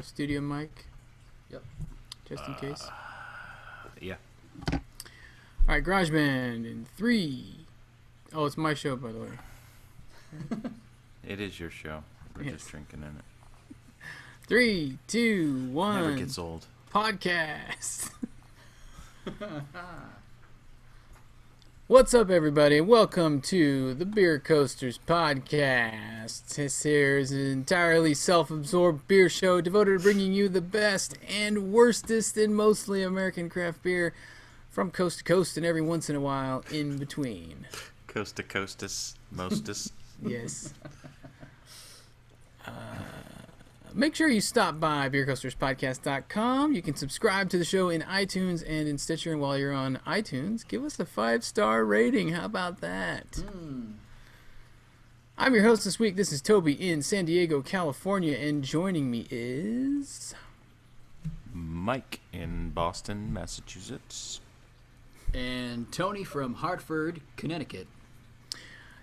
studio mic? Yep. Just in case. Yeah. All right, GarageBand in 3. Oh, it's my show, by the way. It is your show. We're Yes. just drinking in it. 3, 2, 1. Never gets old. Podcast. What's up, everybody? Welcome to the Beer Coasters Podcast. This here is an entirely self-absorbed beer show devoted to bringing you the best and worstest and mostly American craft beer from coast to coast and every once in a while in between. Coast to coastus, mostus. Yes. Make sure you stop by beercoasterspodcast.com. You can subscribe to the show in iTunes and in Stitcher. And while you're on iTunes, give us a 5-star rating. How about that? I'm your host this week. This is Toby in San Diego, California. And joining me is... Mike in Boston, Massachusetts. And Tony from Hartford, Connecticut.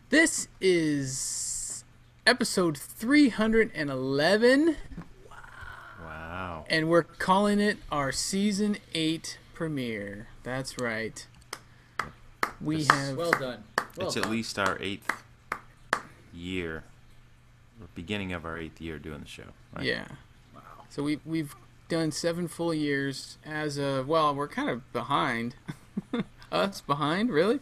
This is episode 311. Wow. And we're calling it our Season 8 premiere. That's right. We This- have... Well done. Well It's done. at least our 8th year. Or beginning of our 8th year doing the show. Right? Yeah. Wow. So we've done 7 full years as of... Well, we're kind of behind. Us behind, really?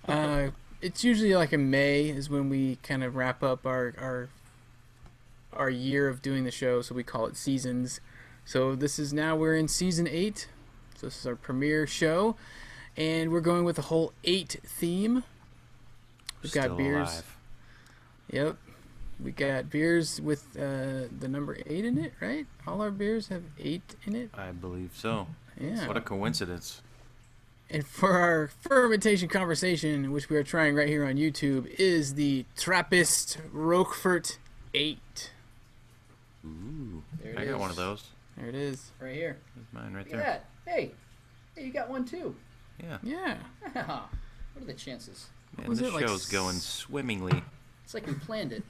Yeah. It's usually like in May is when we kind of wrap up our year of doing the show, so we call it seasons. So we're in season 8. So this is our premiere show, and we're going with the whole 8 theme. We've got Still beers. alive. Yep. We got beers with the number 8 in it, right? All our beers have 8 in it. I believe so. Yeah. What a coincidence. And for our fermentation conversation, which we are trying right here on YouTube, is the Trappist Roquefort 8. Ooh. There it I got is. one of those. There it is. Right here. There's mine right Look at there. that. Hey, you got one too. Yeah. Yeah. What are the chances? Man, was this it, like show's going swimmingly. It's like we planned it.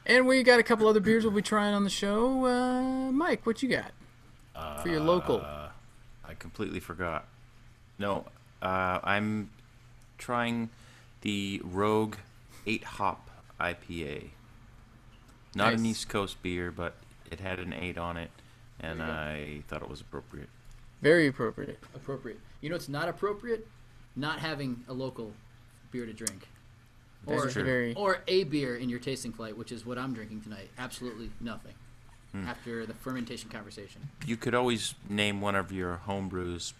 And we got a couple other beers we'll be trying on the show. Mike, what you got for your local? I completely forgot. No, I'm trying the Rogue 8-hop IPA. Not an Nice. East Coast beer, but it had an 8 on it, and There you go. I thought it was appropriate. Very appropriate. Appropriate. You know what's not appropriate? Not having a local beer to drink. That's Or- true. very... Or a beer in your tasting flight, which is what I'm drinking tonight. Absolutely nothing. After the fermentation conversation. You could always name one of your homebrews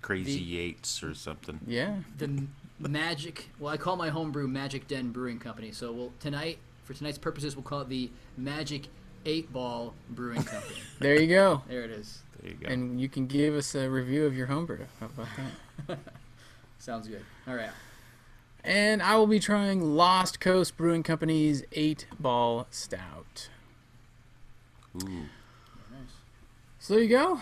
Crazy The- Yates or something. Yeah. The Magic, well, I call my homebrew Magic Den Brewing Company. So for tonight's purposes, we'll call it the Magic 8-Ball Brewing Company. There you go. There it is. There you go. And you can give us a review of your homebrew. How about that? Sounds good. All right. And I will be trying Lost Coast Brewing Company's 8-Ball Stout. Ooh, Nice. So there you go.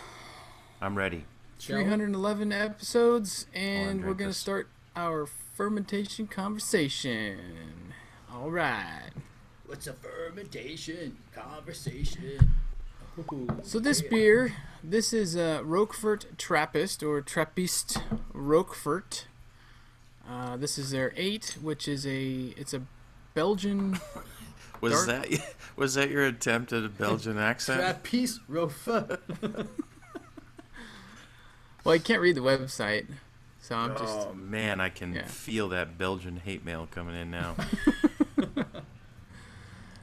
I'm ready. 311 episodes, and drink we're going to this. start our fermentation conversation. All right. What's a fermentation conversation? Ooh, So this yeah. beer, this is Roquefort Trappist, or Trappist Roquefort. This is their 8, which is it's a Belgian... Was Dark- that your attempt at a Belgian accent? Trappiste Rofa. Well, you can't read the website, so I'm just... Oh man, I can Yeah. feel that Belgian hate mail coming in now.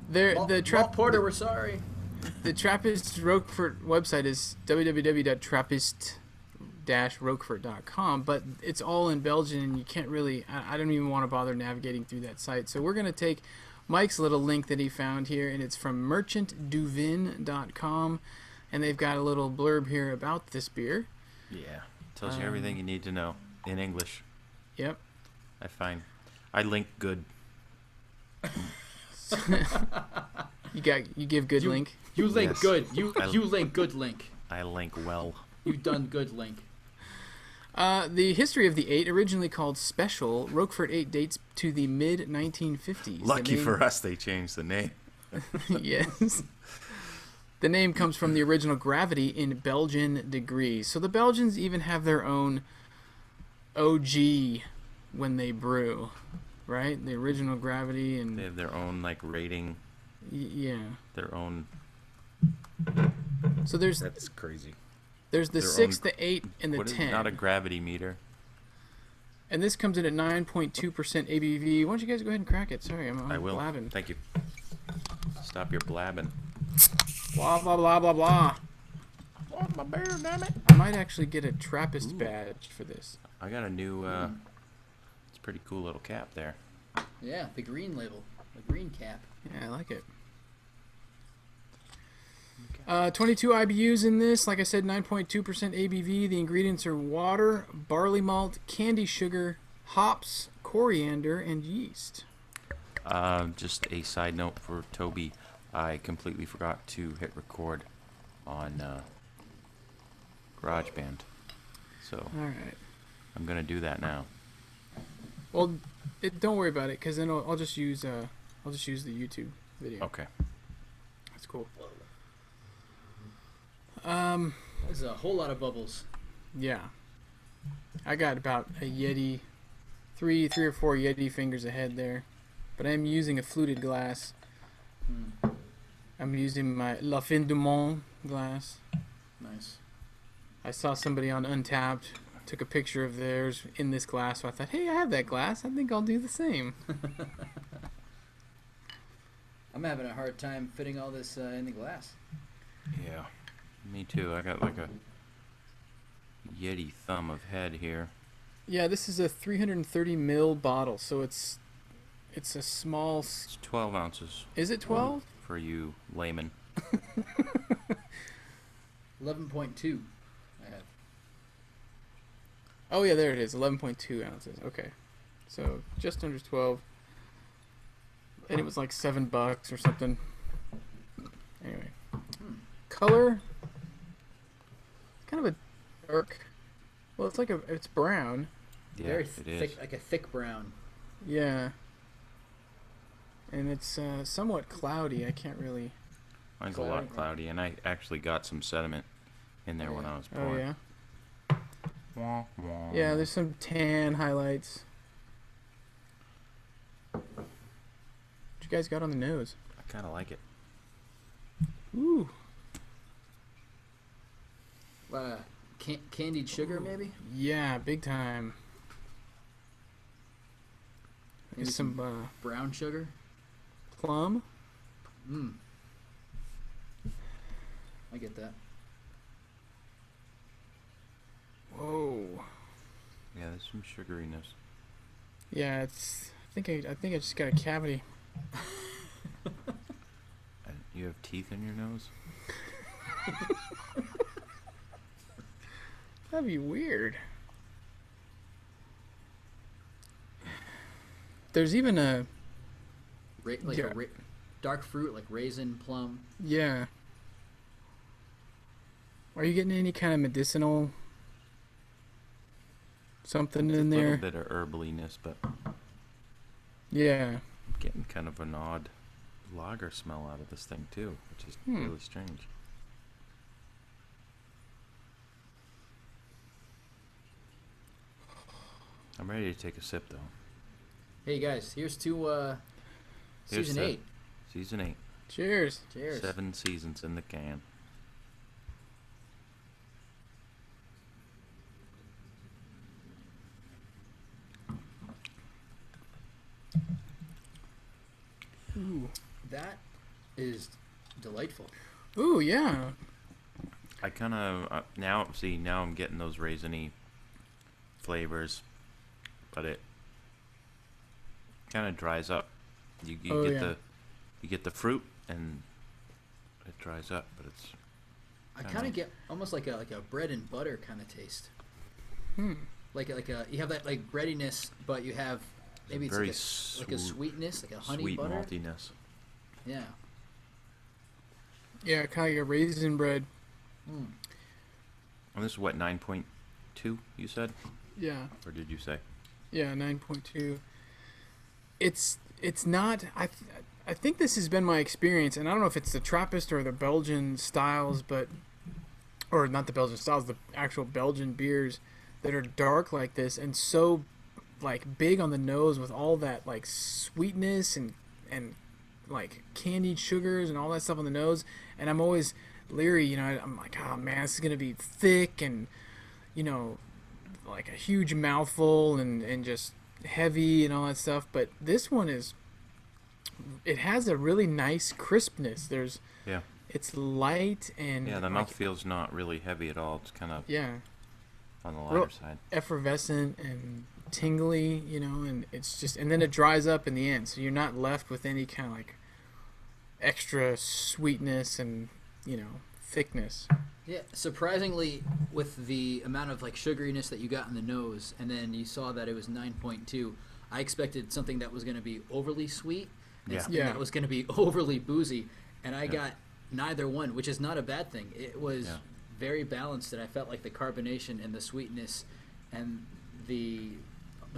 The Malt Porter, we're sorry. The Trappist Roquefort website is www.trappist-roquefort.com, but it's all in Belgian, and you can't really... I don't even want to bother navigating through that site. So we're going to take Mike's little link that he found here, and it's from merchantduvin.com, and they've got a little blurb here about this beer. Yeah, tells you everything you need to know in English. Yep. I find I link good. You give good link. You link Yes. good. I- You link good link. I link well. You done good link. The history of the 8, originally called Special, Roquefort 8 dates to the mid-1950s. Lucky for us, they changed the name. Yes. The name comes from the original gravity in Belgian degrees. So the Belgians even have their own OG when they brew, right? The original gravity and They have their own like rating, yeah. their own. So there's That's crazy. the their 6, own- the 8, and the What is 10. not a gravity meter? And this comes in at 9.2% ABV. Why don't you guys go ahead and crack it? Sorry, I'm I will. blabbing. Thank you. Stop your blabbing. Blah blah blah blah blah. Oh, my bear, damn it! I might actually get a Trappist badge for this. I got a new. It's a pretty cool little cap there. Yeah, the green label, the green cap. Yeah, I like it. 22 IBUs in this. Like I said, 9.2% ABV. The ingredients are water, barley malt, candy sugar, hops, coriander, and yeast. Just a side note for Toby. I completely forgot to hit record on GarageBand, so All right. I'm gonna do that now. Well, don't worry about it, because then I'll just use the YouTube video. Okay. That's cool. There's a whole lot of bubbles. Yeah. I got about a Yeti, three or four Yeti fingers ahead there, but I'm using a fluted glass. I'm using my La Fin du Monde glass. Nice. I saw somebody on Untapped, took a picture of theirs in this glass, so I thought, hey, I have that glass. I think I'll do the same. I'm having a hard time fitting all this in the glass. Yeah. Me too. I got like a Yeti thumb of head here. Yeah, this is a 330 ml bottle, so it's a small. It's 12 ounces Is it 12? for you laymen. 11.2. I have. Oh yeah, there it is. 11.2 ounces. Okay, so just under 12, and it was like $7 or something. Anyway, color. Kind of a dark. Well, it's brown. Yeah, Very it thick, is. like a thick brown. Yeah. And it's somewhat cloudy. I can't really. Mine's a lot cloudy, and I actually got some sediment in there when I was Oh pouring. yeah. Wah, wah. Yeah, there's some tan highlights. What you guys got on the nose? I kind of like it. Ooh. Candied sugar, maybe? Yeah, big time. Maybe There's some brown sugar? plum. I get that. Whoa. Yeah, there's some sugariness. Yeah, it's. I think I just got a cavity. You have teeth in your nose? That'd be weird. There's even a. Yeah. Dark fruit, like raisin, plum. Yeah. Are you getting any kind of medicinal something in A there? little bit of herbaliness, but Yeah. getting kind of an odd lager smell out of this thing too, which is really strange. I'm ready to take a sip though. Hey guys, here's to Here's season to 8. Season 8. Cheers. Cheers. 7 seasons in the can. Ooh. That is delightful. Ooh, yeah. I kind of now I'm getting those raisiny flavors, but it kind of dries up. You Oh, get yeah. you get the fruit and it dries up, but it's I Kinda kind of nice. get almost like a bread and butter kind of taste. Hmm. Like a you have that like breadiness, but you have maybe it's very like a sweetness, like a honey sweet butter. maltiness. Yeah. Yeah, kind of like a raisin bread. Mm. And this is what 9.2 you said, Yeah. or did you say? Yeah, 9.2. It's not. I think this has been my experience, and I don't know if it's the Trappist or the Belgian styles, but or not the Belgian styles, the actual Belgian beers that are dark like this and so like big on the nose with all that like sweetness and like candied sugars and all that stuff on the nose. And I'm always leery, I'm like, oh man, this is gonna be thick and you know like a huge mouthful and just heavy and all that stuff. But this one it has a really nice crispness. Yeah. It's light and Yeah, the like, mouthfeel's not really heavy at all. It's kind of yeah, on the real lighter side. effervescent and tingly, and it's just, and then it dries up in the end, so you're not left with any kind of like extra sweetness and thickness. Yeah, surprisingly, with the amount of like sugariness that you got in the nose, and then you saw that it was 9.2, I expected something that was going to be overly sweet and Yeah. something Yeah. that was going to be overly boozy, and I Yeah. got neither one, which is not a bad thing. It was Yeah. very balanced, and I felt like the carbonation and the sweetness and the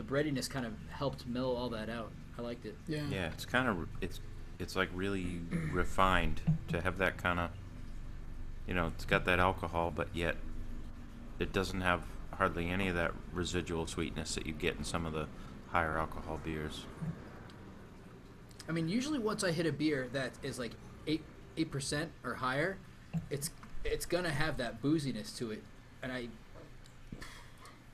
breadiness kind of helped mellow all that out. I liked it. Yeah. Yeah, it's kind of it's like really refined to have that kind of, it's got that alcohol, but yet it doesn't have hardly any of that residual sweetness that you get in some of the higher alcohol beers. I mean, usually once I hit a beer that is like 8% or higher, it's gonna have that booziness to it. And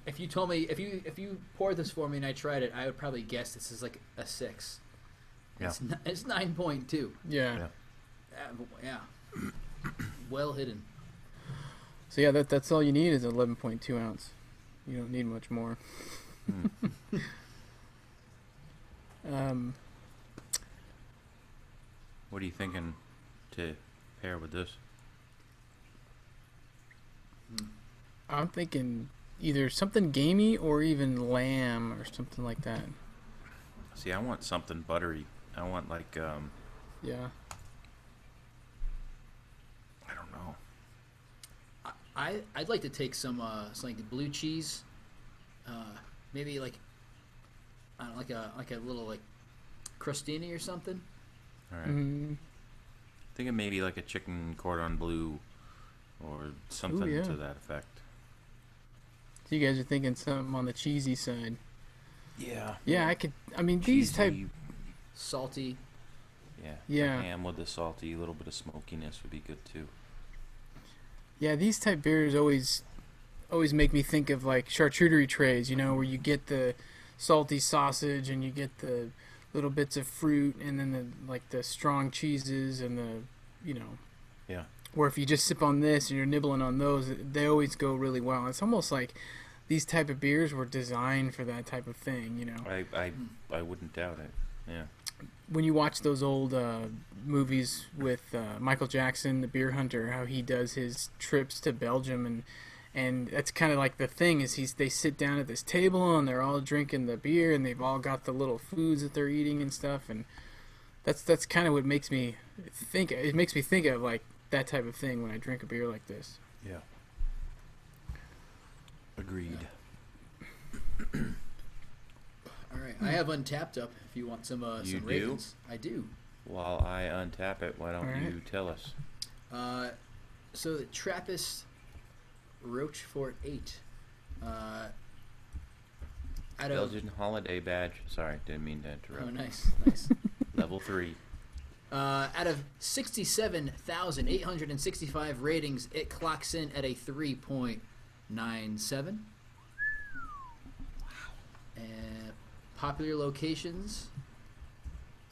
if you told me if you poured this for me and I tried it, I would probably guess this is like a 6. Yeah. It's 9.2. Yeah. Yeah. Well hidden. So yeah, that's all you need is 11.2 ounce. You don't need much more. Mm. What are you thinking to pair with this? I'm thinking either something gamey or even lamb or something like that. See, I want something buttery. I want like Yeah. I don't know. I'd like to take some like blue cheese, maybe like I don't know, like a little like crostini or something. All right. Mm, Thinking maybe like a chicken cordon bleu or something yeah. to that effect. so you guys are thinking something on the cheesy side. Yeah. Yeah, I mean, these type. Cheesy, Salty. Yeah. Yeah. The ham with the salty, a little bit of smokiness would be good too. Yeah, these type beers always make me think of like charcuterie trays, where you get the salty sausage and you get the little bits of fruit and then the strong cheeses and Yeah. where if you just sip on this and you're nibbling on those, they always go really well. It's almost like these type of beers were designed for that type of thing, I wouldn't doubt it. Yeah. When you watch those old movies with Michael Jackson, the Beer Hunter, how he does his trips to Belgium, and that's kind of like the thing is they sit down at this table and they're all drinking the beer and they've all got the little foods that they're eating and stuff, and that's kind of what makes me think. It makes me think of like that type of thing when I drink a beer like this. Yeah. Agreed. All right, I have Untapped up. If you want some You some do? ravens, I do. While I untap it, why don't All right. you tell us? So the Trappist Rochefort 8. Out of Belgian holiday badge. Sorry, didn't mean to interrupt. oh, nice. Level 3. Out of 67,865 ratings, it clocks in at a 3.97. Popular locations.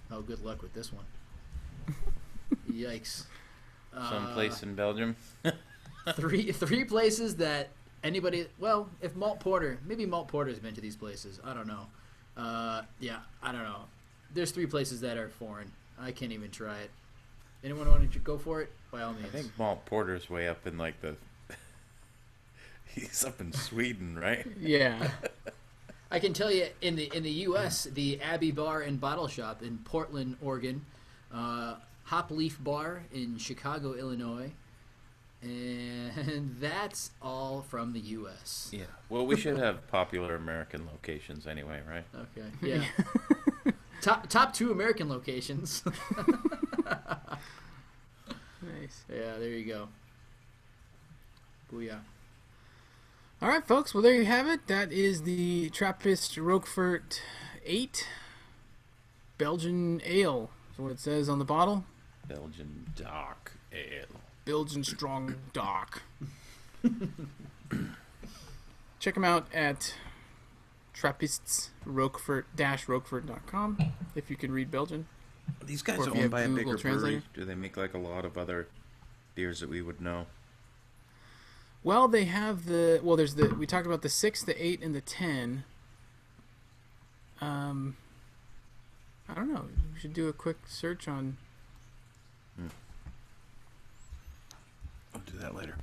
Oh, good luck with this one. Yikes. Someplace in Belgium. Three places that anybody. Well, if Malt Porter, maybe Malt Porter's been to these places. I don't know. Yeah, I don't know. There's 3 places that are foreign. I can't even try it. Anyone want to go for it? By all means. I think Malt Porter's way up in like the. He's up in Sweden, right? Yeah. I can tell you in the U.S. the Abbey Bar and Bottle Shop in Portland, Oregon, Hop Leaf Bar in Chicago, Illinois, and that's all from the U.S. Yeah. Well, we should have popular American locations anyway, right? Okay, yeah. top 2 American locations. Nice. Yeah, there you go. Booyah. All right, folks. Well, there you have it. That is the Trappist Roquefort 8 Belgian Ale. That's what it says on the bottle. Belgian dark ale. Belgian strong dark. Check them out at Trappistsroquefort-roquefort.com if you can read Belgian. These guys Or are if you owned have by a Google bigger Translator. brewery. Do they make like a lot of other beers that we would know? Well, they have there's we talked about the 6, the 8, and the 10. I don't know. We should do a quick search on. I'll do that later.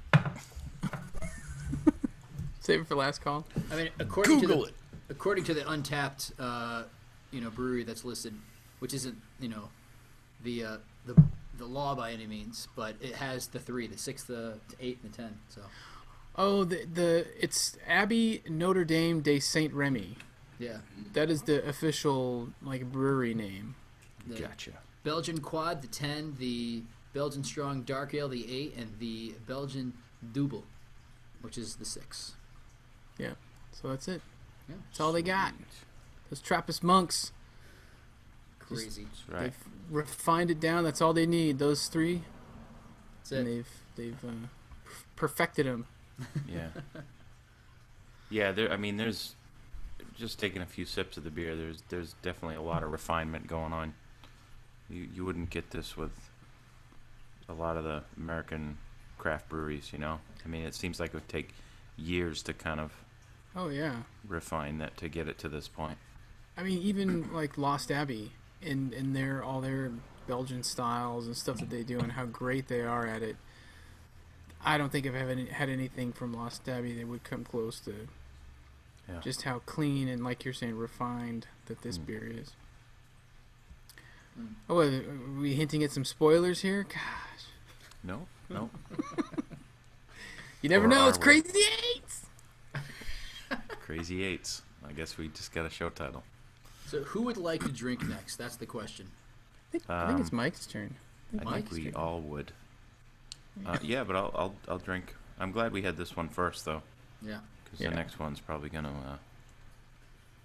Save it for last call. I mean, according Google to the Untapped, brewery that's listed, which isn't the law by any means, but it has the 3, the 6, the 8, and the 10. So. Oh, it's Abbey Notre Dame de Saint Remy. Yeah. That is the official brewery name. The Gotcha. Belgian Quad, the 10, the Belgian Strong Dark Ale, the 8, and the Belgian Double, which is the 6. Yeah. So that's it. Yeah. That's all they got. Those Trappist monks. Crazy. That's right. They've refined it down. That's all they need. Those 3, That's and it. they've perfected them. Yeah. Yeah, there's just taking a few sips of the beer. There's definitely a lot of refinement going on. You wouldn't get this with a lot of the American craft breweries, I mean, it seems like it would take years to kind of Oh yeah. refine that to get it to this point. I mean, even like Lost Abbey and all their Belgian styles and stuff that they do and how great they are at it. I don't think I've had anything from Lost Abbey that would come close to just how clean and, like you're saying, refined that this beer is. Oh, are we hinting at some spoilers here? Gosh. No. You never Or know. are It's we? Crazy Eights. Crazy Eights. I guess we just got a show title. So who would like to drink next? That's the question. I think it's Mike's turn. I think we all would. Yeah, but I'll drink. I'm glad we had this one first, though, Yeah. because Yeah. the next one's probably gonna.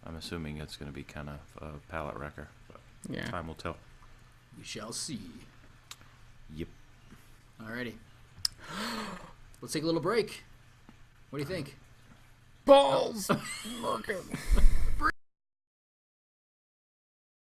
I'm assuming it's gonna be kind of a palate wrecker, but Yeah. time will tell. We shall see. Yep. Alrighty. Let's take a little break. What do you think? Balls. Look at.